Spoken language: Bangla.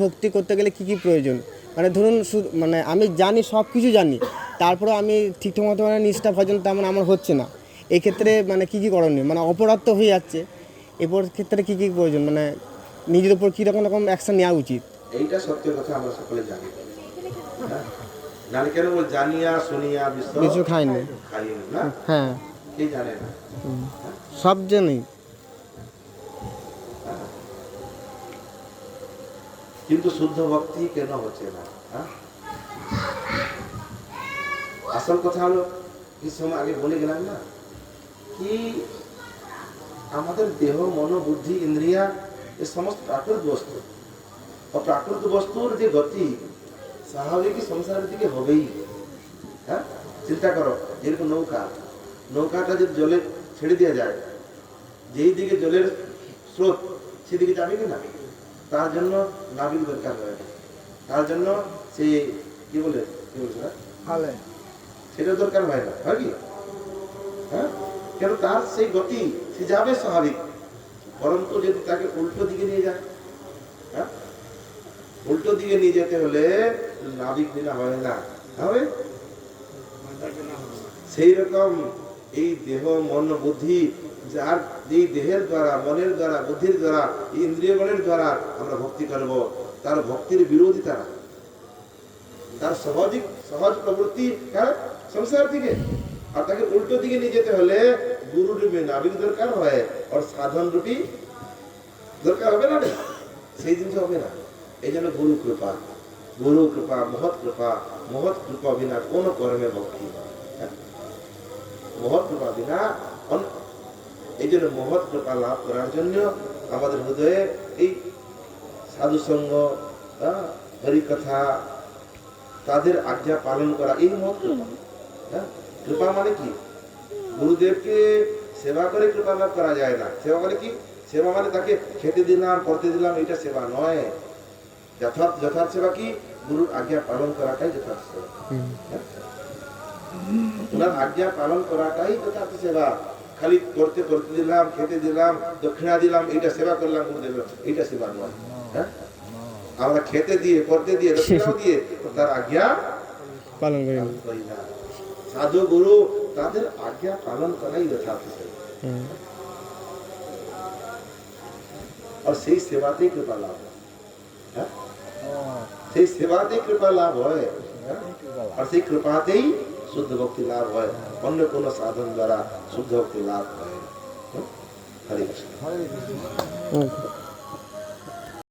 ভক্তি করতে গেলে কী কী প্রয়োজন, মানে ধরুন মানে আমি জানি সব কিছু জানি, তারপরে আমি ঠিকঠাক মতো মানে নিষ্ঠা ভজন তেমন আমার হচ্ছে না, এক্ষেত্রে মানে কী কী করণীয়, মানে অপরাধ তো হয়ে যাচ্ছে, এরপর ক্ষেত্রে কী কী প্রয়োজন, মানে নিজের উপর কীরকম রকম অ্যাকশন নেওয়া উচিত? এইটা সত্য কথা, আমরা সকলে জানি। জানি কেন বল, জানিয়া শুনিয়া কিছু খাইনি না। হ্যাঁ, কে জানে না? সব জানি, কিন্তু শুদ্ধ ভক্তি কেন হচ্ছে না? আসল কথা হলো, কিছু সময় আগে বলে গেলাম না কি, আমাদের দেহ মন বুদ্ধি ইন্দ্রিয়া এ সমস্ত প্রাকৃত বস্তু, প্রাকৃত বস্তুর যে গতি স্বাভাবিক সংসারের দিকে হবেই। হ্যাঁ, চিন্তা করো, যেরকম নৌকাটা যদি জলে ছেড়ে দেওয়া যায়, যেই দিকে জলের স্রোত সেদিকে যাবে কি না? তার জন্য নাবিক দরকার হয়, তার জন্য সে কি বলছে না, সেটা দরকার হয় না, হয় কি? হ্যাঁ, কেন তার সেই গতি সে যাবে স্বাভাবিক, পরন্তু যদি তাকে উল্টো দিকে নিয়ে যায়, হ্যাঁ, উল্টো দিকে নিয়ে যেতে হলে নাবিক বিনা হয় না, হবে? সেই রকম এই দেহ মন বুদ্ধি, যার এই দেহের দ্বারা মনের দ্বারা বুদ্ধির দ্বারা ইন্দ্রিয়গণের দ্বারা আমরা ভক্তি করব, তার ভক্তির বিরোধী তারা, তার সহজ প্রবৃত্তি সংসার থেকে, আর তাকে উল্টো দিকে নিয়ে যেতে হলে গুরু রূপে নাবিক দরকার হয়, আর সাধন রূপী দরকার হবে না, সেই জিনিস হবে না। এই জন্য গুরু কৃপা, মহৎ কৃপা বিনা কোন কর্মে ভক্তি হয়। মহৎ কৃপা বিনা, এই জন্য মহৎ কৃপা লাভ করার জন্য আমাদের হৃদয়ে এই সাধু সঙ্গ, হরিকথা, তাদের আজ্ঞা পালন করা, এই মহৎ কৃপা। কৃপা মানে কি? গুরুদেবকে সেবা করে কৃপা লাভ করা যায় না। সেবা মানে কি? সেবা মানে তাকে খেতে দিলাম, পড়তে দিলাম, এটা সেবা নয়। যথার্থ সেবা কি? গুরুর আজ্ঞা পালন করাটাই যথার্থ সেবা। ওনার আজ্ঞা পালন করাটাই যথার্থ সেবা। খালি করতে দিলাম, খেতে দিলাম, দক্ষিণা দিলাম, এটা সেবা করলাম গুরুদেবের, এটা সেবা নয়। হ্যাঁ, আমরা খেতে দিয়ে, করতে দিয়ে, দক্ষিণাও দিয়ে তার আজ্ঞা পালন করি না। সাধু গুরু তাদের আজ্ঞা পালন করাই যথার্থ সেবা। और সেই সেবাতেই কৃপা লাভ হয়। সেই সেবাতেই কৃপা লাভ হয়, আর সেই কৃপাতেই শুদ্ধ ভক্তি লাভ হয়। অন্য কোন সাধন দ্বারা শুদ্ধ ভক্তি লাভ হয়। হরে কৃষ্ণ।